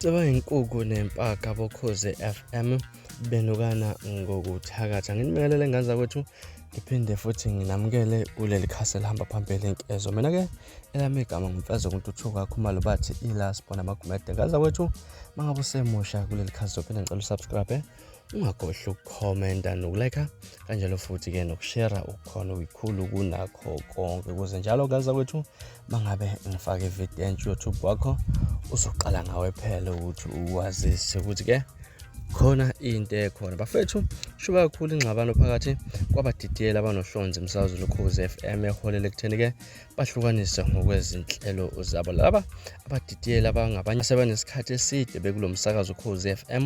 Seba inkukhu nempaka Ukhozi FM benukana ngokuthakatha nginimekelele ngane kwethu ngiphinde futhi nginamukele kuleli khasi elihamba phambili inkezo mina ke elami igama ngumfezo kuntuthuka khumalo bathi ilasibona amagumede ngaza kwethu mangabe usemusha kuleli khasi zophinde ngicela usubscribe ungakhohlwa ukukhomenta nokulike kanjalo futhi ke nokushare ukukhona uyikhulu kunakho konke ukuze njalo ngaza kwethu mangabe ngifake ivideo entsha YouTube wakho uzoqala ngawe phela ukuthi uwazise ukuthi ke khona into ekhona bafethu shuba kakhulu ingxabano phakathi kwabadidiyela abanohlonze emsakazweni Ukhozi FM eholele ekutheni ke bahlukanise ngokwezinhlelo zabo laba abadidiyela abangabanye sebanesikhathi eside bekulo msakazo Ukhozi FM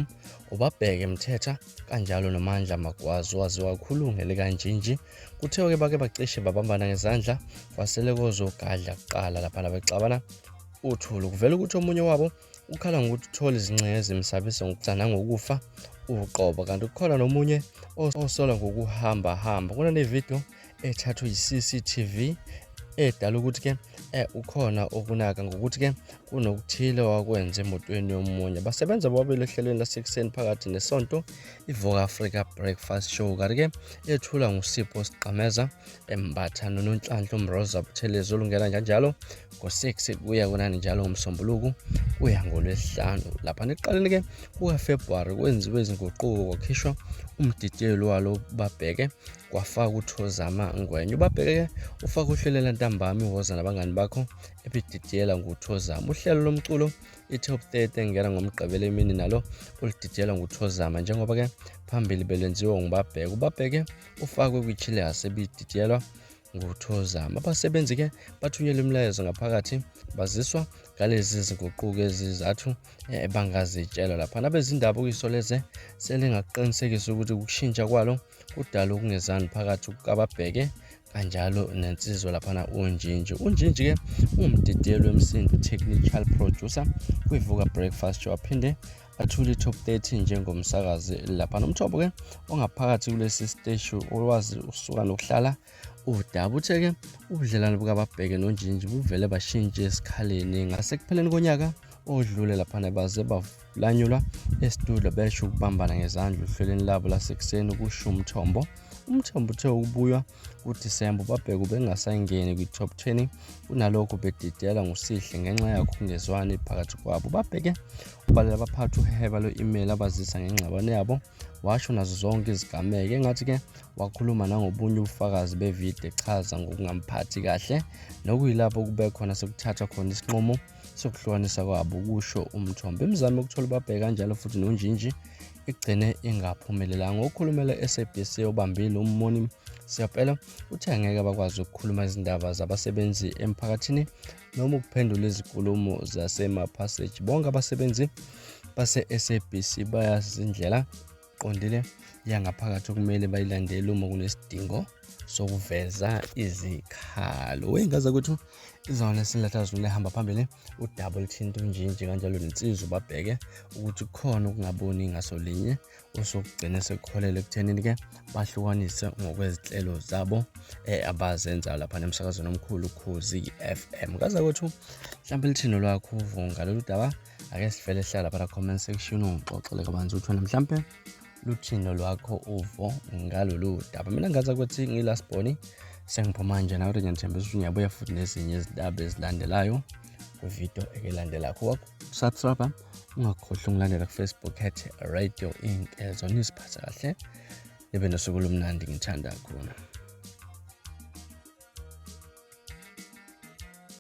ubabheke emthetha kanjalo nomandla magwazi waziwa kakhulu ngelikanjinji kuthiwa ke bake bacishe babambana ngezandla kwasele kozogadla kuqala lapha labexabana uthulu kuvela ukuthi omunye wabo ukhala ngokuthi uthola izinceke emsabise ngokutsana ngokufa uqobo kanti kukhona nomunye osola ngokuhamba kuna nevideo ethathwa yi-CCTV edala ukuthi ke ukhona okunaka ngokuthi ke kunokuthile wakwenza emotweni yomunye basebenza bobabili ehlelweni lasekuseni phakathi nesonto iVoka Africa Breakfast Show kanti ke ethula ngusipho siqhameza embatha nonhlanhla umroza buthelezi olungena kanjalo ngo6 kuya kunani njalo ngomsombuluko kuya ngolwesihlanu lapha neqaleni ke kukaFebruary kwenziwe izinguquko kwakhishwa umdidiyelo walo babheke kwafaka uthozama ngwenye ubabheke ufaka uhlelela ntambama iwoza nabangani bakho ebididiyela nguthozama uhlelo lomculo iTop 30 ngena ngomgqibelo emini nalo ulididiyela nguthozama njengoba ke phambili belenziwe ngubabheke ubabheke ufakwe kwichillers ebididiyelwa nguthozama abasebenzi ke bathunyelwa imlayezo ngaphakathi baziswa ngalezi zinguquko ezizathu bangazitshela lapha nabezindaba kuyisoleze selingaqinisekisa ukuthi ukushintsha kwalo kudala ukungezani phakathi kwababheke kanjalo nensizwa lapha unjinji ke umdidiyelo wemsindo technical producer kwiVoka Breakfast Show aphinde athula iTop 30 njengomsakazi lapha nomthobo ke ongaphakathi kulesi stage olwazi usuka nokuhlala udaba uthe ke ubudlelane bukababheke nonjinji buvele bashintshe esikhaleni ngasekupheleni konyaka odlule lapha baze bavulanyulwa estudio besho ukubambana ngezandla uhlelweni labo lasekuseni kusho umthombo uthe ukubuywa kuDisemba babheke ubengasayingeni kwiTop 20 kunalokho bedidiyela ngusihle ngenxa yakho kungezwani phakathi kwabo babheke ubalela abaphathi uheba lo-email abazisa ngengxabano yabo washo nazo zonke izigameke engathi ke wakhuluma nangobunye ubufakazi bevideo echaza ngokungamphathi kahle nokuyilapho kube khona sekuthatha khona isinqumo sokuhlukanisa kwabo kusho umthombo imizamo ukuthola babheke kanjalo futhi nonjinji igcine ingaphumelelanga ngokukhulumela SABC obambile ummoni siyaphela uthi angeke bakwazi ukukhuluma izindaba zabasebenzi emphakathini noma ukuphendula izinkulumo zasemaphasage bonke abasebenzi base-SABC bayazindlela qondile yangaphakathi okumele bayilandele uma kunesidingo sokuveza izikhalo wengaza kwethu izona silathazo lehamba phambili udouble tint unjinji kanjalo nensizwa babheke ukuthi khona ukungaboni ngasolinye osokugcina sekukholele ekuthenini ke bahlukanise ngokwezinhlelo zabo abazenza lapha emsakazweni omkhulu Ukhozi FM ngaza kwethu mhlawumbe lithino lwakho uvunga lolu daba ake sivele hlala lapha comment section ungixoxele kabanzi uthona mhlawumbe luthino lwakho uvo ngalolu daba mina ngaza ukuthi ngilasiboni sengiphuma manje nawe ngiyathembisa ukuthi ngiyabuya futhi nezinye izindaba ezilandelayo kwivideo ekelandela khona subscribe ungakhohlwa ungilandela kuFacebook @radio inkezo nisiphatha kahle nibe nosuku lomnandi ngithanda kakhulu